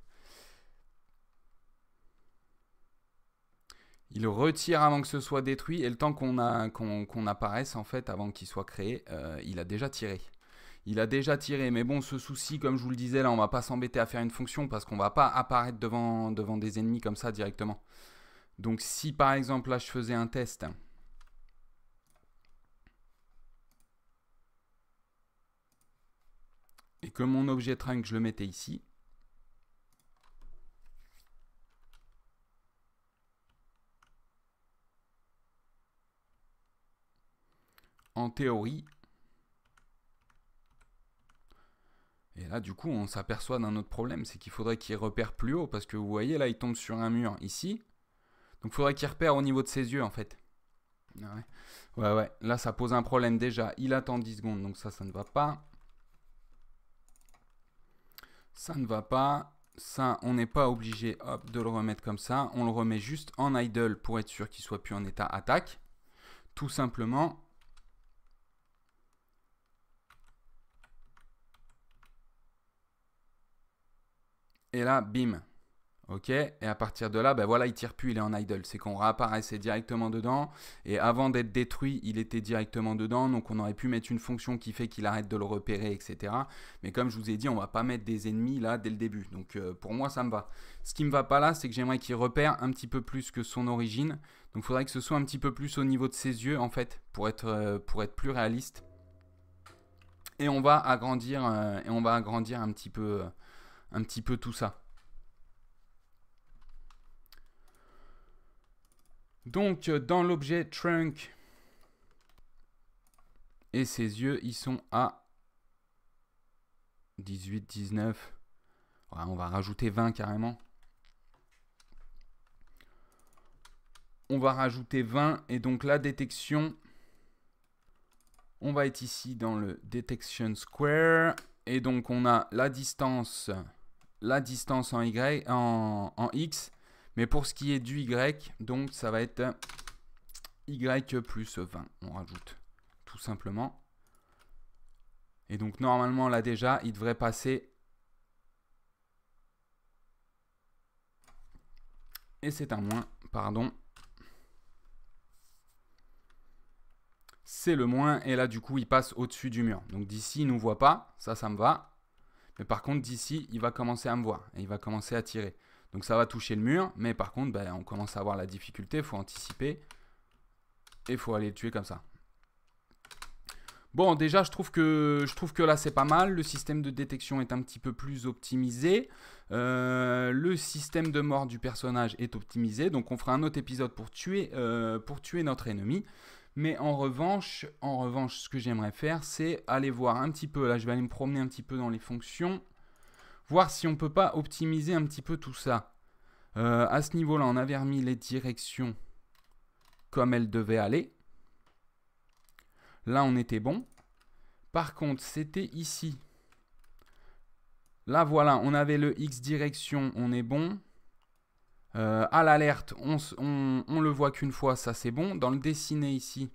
[SPEAKER 1] Il retire avant que ce soit détruit. Et le temps qu'on apparaisse, en fait, avant qu'il soit créé, il a déjà tiré. Il a déjà tiré. Mais bon, ce souci, comme je vous le disais, là, on va pas s'embêter à faire une fonction parce qu'on va pas apparaître devant des ennemis comme ça directement. Donc si par exemple, là, je faisais un test... et que mon objet trunk, je le mettais ici. En théorie. Et là, du coup, on s'aperçoit d'un autre problème. C'est qu'il faudrait qu'il repère plus haut. Parce que vous voyez, là, il tombe sur un mur ici. Donc, il faudrait qu'il repère au niveau de ses yeux, en fait. Ouais. Là, ça pose un problème déjà. Il attend 10 secondes. Donc ça ne va pas. Ça ne va pas. Ça, on n'est pas obligé de le remettre comme ça. On le remet juste en idle pour être sûr qu'il soit plus en état attaque. Tout simplement. Et là, bim. Ok, et à partir de là, ben voilà, il tire plus, il est en idle. C'est qu'on réapparaissait directement dedans. Et avant d'être détruit, il était directement dedans. Donc on aurait pu mettre une fonction qui fait qu'il arrête de le repérer, etc. Mais comme je vous ai dit, on va pas mettre des ennemis là dès le début. Donc pour moi, ça me va. Ce qui me va pas là, c'est que j'aimerais qu'il repère un petit peu plus que son origine. Donc il faudrait que ce soit un petit peu plus au niveau de ses yeux, en fait, pour être plus réaliste. Et on va agrandir, un petit peu tout ça. Donc, dans l'objet trunk, et ses yeux, ils sont à 18, 19. Ouais, on va rajouter 20 carrément. On va rajouter 20. Et donc, la détection, on va être ici dans le detection square. Et donc, on a la distance en Y, en X. Mais pour ce qui est du Y, donc ça va être Y plus 20. On rajoute tout simplement. Et donc normalement là déjà, il devrait passer. Et c'est un moins, pardon. C'est le moins. Et là du coup, il passe au-dessus du mur. Donc d'ici, il ne nous voit pas. Ça me va. Mais par contre, d'ici, il va commencer à me voir. Et il va commencer à tirer. Donc ça va toucher le mur, mais par contre, ben, on commence à avoir la difficulté, il faut anticiper. Et il faut aller le tuer comme ça. Bon, déjà, je trouve que là, c'est pas mal. Le système de détection est un petit peu plus optimisé. Le système de mort du personnage est optimisé. Donc, on fera un autre épisode pour tuer notre ennemi. Mais en revanche, ce que j'aimerais faire, c'est aller voir un petit peu. Là, je vais aller me promener un petit peu dans les fonctions. Voir si on ne peut pas optimiser un petit peu tout ça. À ce niveau-là, on avait remis les directions comme elles devaient aller. Là, on était bon. Par contre, c'était ici. Là, voilà, on avait le X direction, on est bon. À l'alerte, on le voit qu'une fois, ça c'est bon. Dans le dessiné ici,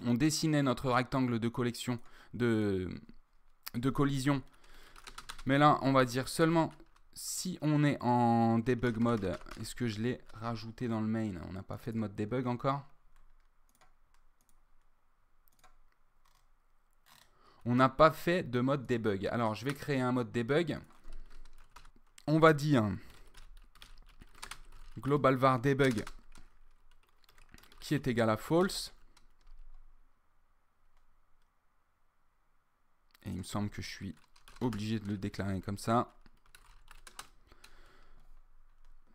[SPEAKER 1] on dessinait notre rectangle de collection, de collision. Mais là, on va dire seulement si on est en debug mode. Est-ce que je l'ai rajouté dans le main? On n'a pas fait de mode debug encore. On n'a pas fait de mode debug. Alors, je vais créer un mode debug. On va dire global var debug qui est égal à false. Et il me semble que je suis obligé de le déclarer comme ça.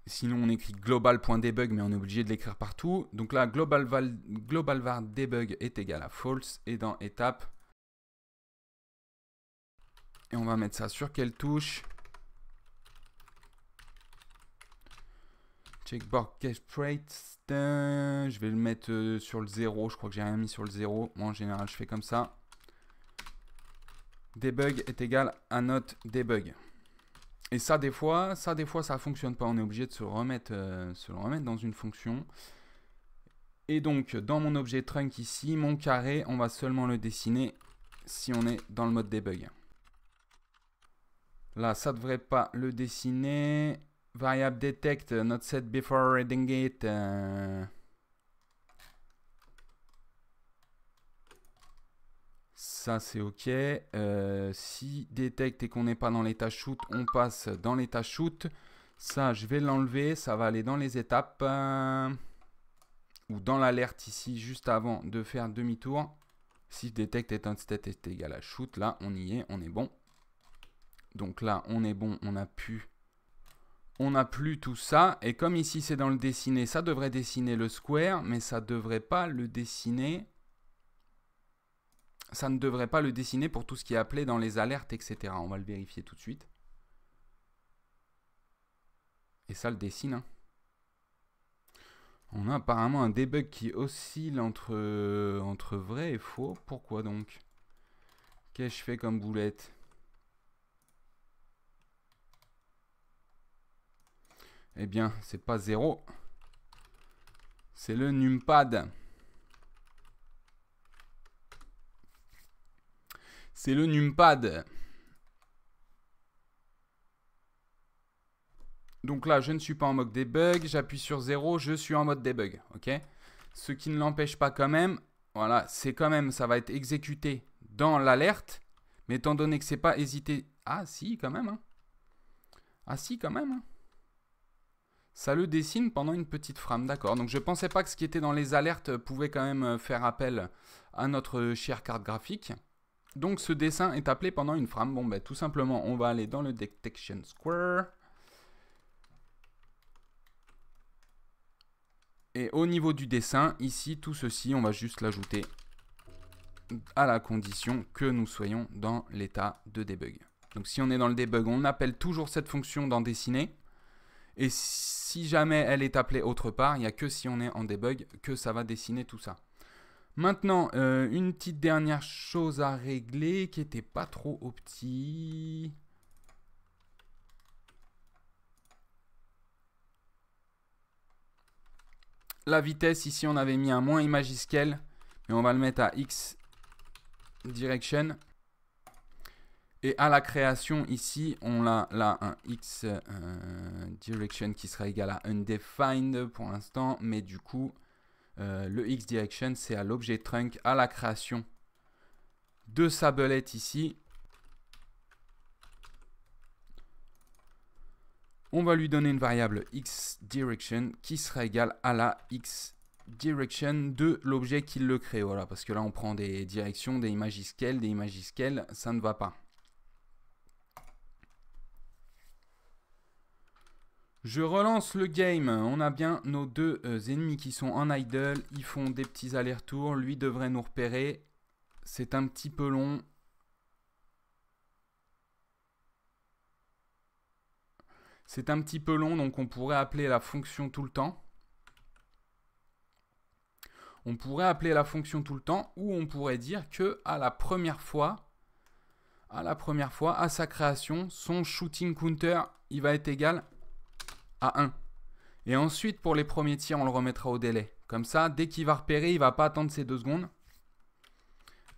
[SPEAKER 1] Sinon, on écrit global.debug, mais on est obligé de l'écrire partout. Donc là, global var debug est égal à false. Et dans étape, et on va mettre ça sur quelle touche? Checkboard cache rate. Je vais le mettre sur le 0. Je crois que j'ai rien mis sur le 0. Moi, en général, je fais comme ça. Debug est égal à not debug. Et ça, des fois, ça ne fonctionne pas. On est obligé de se le remettre dans une fonction. Et donc, dans mon objet trunk ici, mon carré, on va seulement le dessiner si on est dans le mode debug. Là, ça ne devrait pas le dessiner. variable detect not set before reading it. Ça, c'est OK. Si detect et qu'on n'est pas dans l'état shoot, on passe dans l'état shoot. Ça, je vais l'enlever. Ça va aller dans les étapes. Ou dans l'alerte ici, juste avant de faire demi-tour. Si detect est un state est égal à shoot, là, on y est, on est bon. Donc là, on est bon, on n'a plus tout ça. Et comme ici, c'est dans le dessiner, ça devrait dessiner le square, mais ça ne devrait pas le dessiner. Ça ne devrait pas le dessiner pour tout ce qui est appelé dans les alertes, etc. On va le vérifier tout de suite. Et ça le dessine. Hein. On a apparemment un debug qui oscille entre vrai et faux. Pourquoi donc? Qu'est-ce que je fais comme boulette? Eh bien, c'est pas 0. C'est le numpad. C'est le numpad. Donc là, je ne suis pas en mode debug. J'appuie sur 0, je suis en mode debug. Ok. Ce qui ne l'empêche pas quand même. Voilà, c'est quand même, ça va être exécuté dans l'alerte. Mais étant donné que c'est pas hésité. Ah si, quand même. Hein. Ah si, quand même. Hein. Ça le dessine pendant une petite frame, d'accord. Donc je ne pensais pas que ce qui était dans les alertes pouvait quand même faire appel à notre chère carte graphique. Donc ce dessin est appelé pendant une frame. Bon, ben tout simplement, on va aller dans le Detection Square. Et au niveau du dessin, ici, tout ceci, on va juste l'ajouter à la condition que nous soyons dans l'état de debug. Donc si on est dans le debug, on appelle toujours cette fonction dans dessiner. Et si jamais elle est appelée autre part, il n'y a que si on est en debug que ça va dessiner tout ça. Maintenant, une petite dernière chose à régler qui n'était pas trop opti. La vitesse, ici on avait mis un moins ImageScale, mais on va le mettre à X direction. Et à la création, ici, on a là un X direction qui sera égal à undefined pour l'instant, mais du coup, le X direction, c'est à l'objet trunk, à la création de sa belette ici. On va lui donner une variable X direction qui sera égale à la X direction de l'objet qui le crée. Voilà, parce que là, on prend des directions, des ImageScale, ça ne va pas. Je relance le game. On a bien nos deux ennemis qui sont en idle. Ils font des petits allers-retours. Lui devrait nous repérer. C'est un petit peu long. C'est un petit peu long, donc on pourrait appeler la fonction tout le temps. On pourrait appeler la fonction tout le temps, ou on pourrait dire que à la première fois, à sa création, son shooting counter, il va être égal à 1. Et ensuite, pour les premiers tirs, on le remettra au délai. Comme ça, dès qu'il va repérer, il ne va pas attendre ces 2 secondes.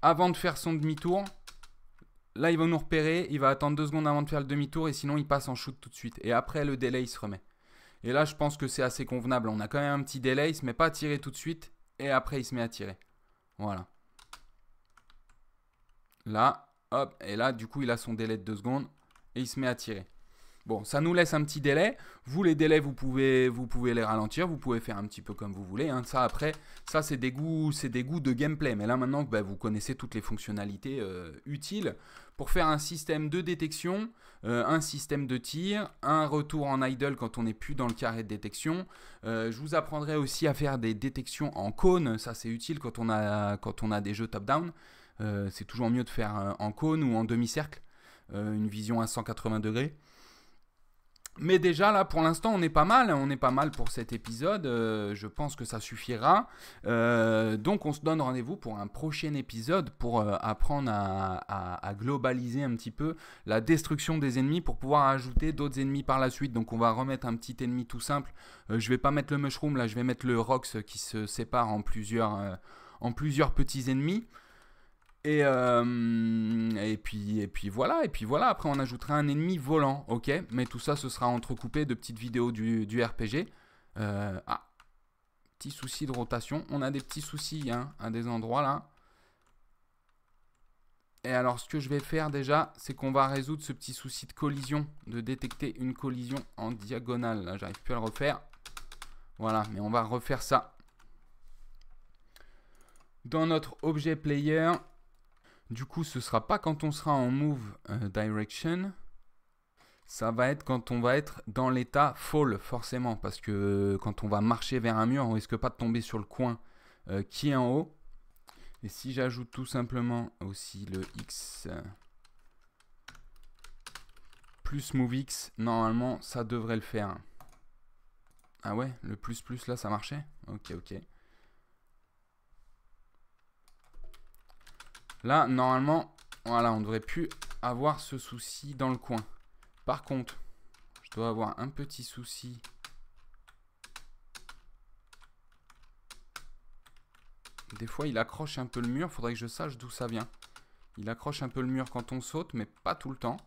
[SPEAKER 1] Avant de faire son demi-tour, là, il va nous repérer, il va attendre 2 secondes avant de faire le demi-tour et sinon, il passe en shoot tout de suite. Et après, le délai, il se remet. Et là, je pense que c'est assez convenable. On a quand même un petit délai, il ne se met pas à tirer tout de suite et après, il se met à tirer. Voilà. Là, hop, et là, du coup, il a son délai de 2 secondes et il se met à tirer. Bon, ça nous laisse un petit délai. Vous, les délais, vous pouvez les ralentir. Vous pouvez faire un petit peu comme vous voulez. Hein. Ça, après, ça, c'est des goûts de gameplay. Mais là, maintenant, vous connaissez toutes les fonctionnalités utiles pour faire un système de détection, un système de tir, un retour en idle quand on n'est plus dans le carré de détection. Je vous apprendrai aussi à faire des détections en cône. Ça, c'est utile quand on a des jeux top-down. C'est toujours mieux de faire en cône ou en demi-cercle. Une vision à 180 degrés. Mais déjà là pour l'instant on est pas mal pour cet épisode, je pense que ça suffira. Donc on se donne rendez-vous pour un prochain épisode pour apprendre à globaliser un petit peu la destruction des ennemis pour pouvoir ajouter d'autres ennemis par la suite. Donc on va remettre un petit ennemi tout simple, je vais pas mettre le mushroom là, je vais mettre le rox qui se sépare en plusieurs petits ennemis. Et puis voilà, après on ajoutera un ennemi volant, ok. Mais tout ça, ce sera entrecoupé de petites vidéos du RPG. Petit souci de rotation, on a des petits soucis hein, à des endroits là. Et alors ce que je vais faire déjà, c'est qu'on va résoudre ce petit souci de collision, de détecter une collision en diagonale. Là, j'arrive plus à le refaire. Voilà, mais on va refaire ça. Dans notre objet player, du coup, ce ne sera pas quand on sera en move direction. Ça va être quand on va être dans l'état fall, forcément. Parce que quand on va marcher vers un mur, on ne risque pas de tomber sur le coin qui est en haut. Et si j'ajoute tout simplement aussi le X plus move X, normalement, ça devrait le faire. Ah ouais, le plus là, ça marchait? Ok. Là, normalement, voilà, on ne devrait plus avoir ce souci dans le coin. Par contre, je dois avoir un petit souci. Des fois, il accroche un peu le mur. Il faudrait que je sache d'où ça vient. Il accroche un peu le mur quand on saute, mais pas tout le temps.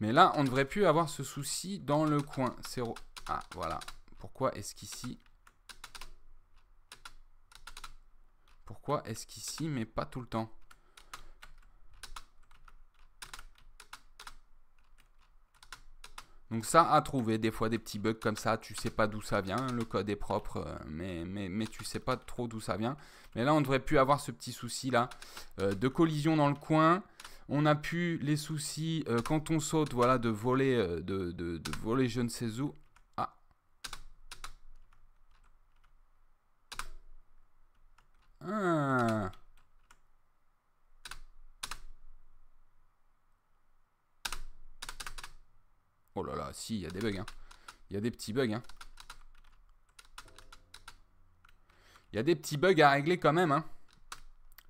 [SPEAKER 1] Mais là, on ne devrait plus avoir ce souci dans le coin. Ah, voilà. Pourquoi est-ce qu'ici... mais pas tout le temps? Donc ça à trouver, des fois des petits bugs comme ça, tu sais pas d'où ça vient, le code est propre, mais tu sais pas trop d'où ça vient. Mais là on ne devrait plus avoir ce petit souci là de collision dans le coin. On a plus les soucis quand on saute, voilà, de voler, de voler je ne sais où. Ah. Oh là là, si, il y a des bugs. Hein. Il y a des petits bugs. Hein. Il y a des petits bugs à régler quand même. Hein.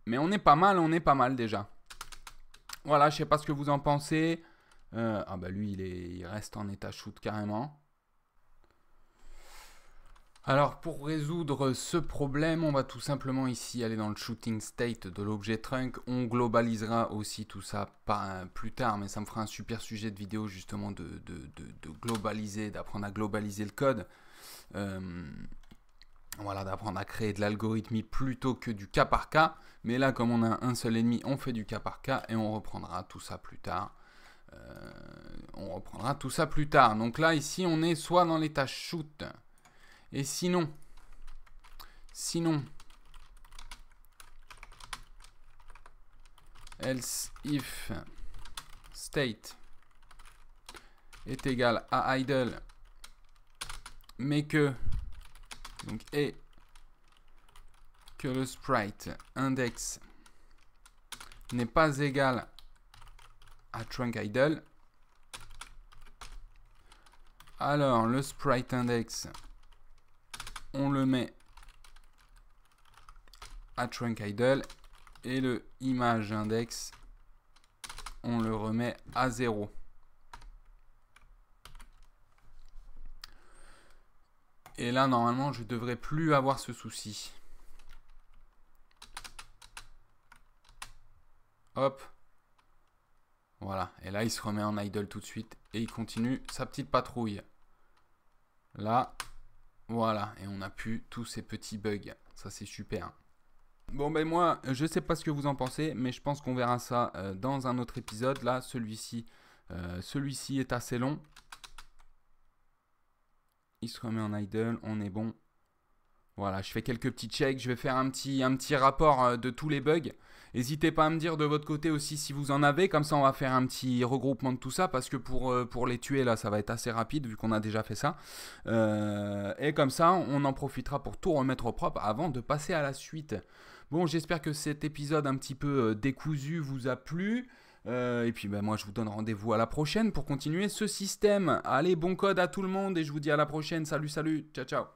[SPEAKER 1] Mais on est pas mal déjà. Voilà, je sais pas ce que vous en pensez. Ah bah lui, il reste en état shoot carrément. Alors pour résoudre ce problème, on va tout simplement ici aller dans le shooting state de l'objet trunk. On globalisera aussi tout ça plus tard, mais ça me fera un super sujet de vidéo justement de globaliser, d'apprendre à globaliser le code. Voilà, d'apprendre à créer de l'algorithmie plutôt que du cas par cas. Mais là, comme on a un seul ennemi, on fait du cas par cas et on reprendra tout ça plus tard. Donc là, ici, on est soit dans l'état shoot. Et sinon, else if state est égal à idle, mais que donc et que le sprite index n'est pas égal à trunk idle, alors le sprite index on le met à trunk idle et le image index on le remet à 0. Et là normalement je devrais plus avoir ce souci. Hop. Voilà. Et là il se remet en idle tout de suite et il continue sa petite patrouille. Là. Voilà, et on n'a plus tous ces petits bugs. Ça, c'est super. Bon, ben moi, je sais pas ce que vous en pensez, mais je pense qu'on verra ça dans un autre épisode. Là, celui-ci est assez long. Il se remet en idle, on est bon. Voilà, je fais quelques petits checks. Je vais faire un petit rapport de tous les bugs. N'hésitez pas à me dire de votre côté aussi si vous en avez. Comme ça, on va faire un petit regroupement de tout ça. Parce que pour les tuer, là, ça va être assez rapide vu qu'on a déjà fait ça. Et comme ça, on en profitera pour tout remettre au propre avant de passer à la suite. Bon, j'espère que cet épisode un petit peu décousu vous a plu. Et puis, ben, moi, je vous donne rendez-vous à la prochaine pour continuer ce système. Allez, bon code à tout le monde et je vous dis à la prochaine. Salut, salut. Ciao, ciao.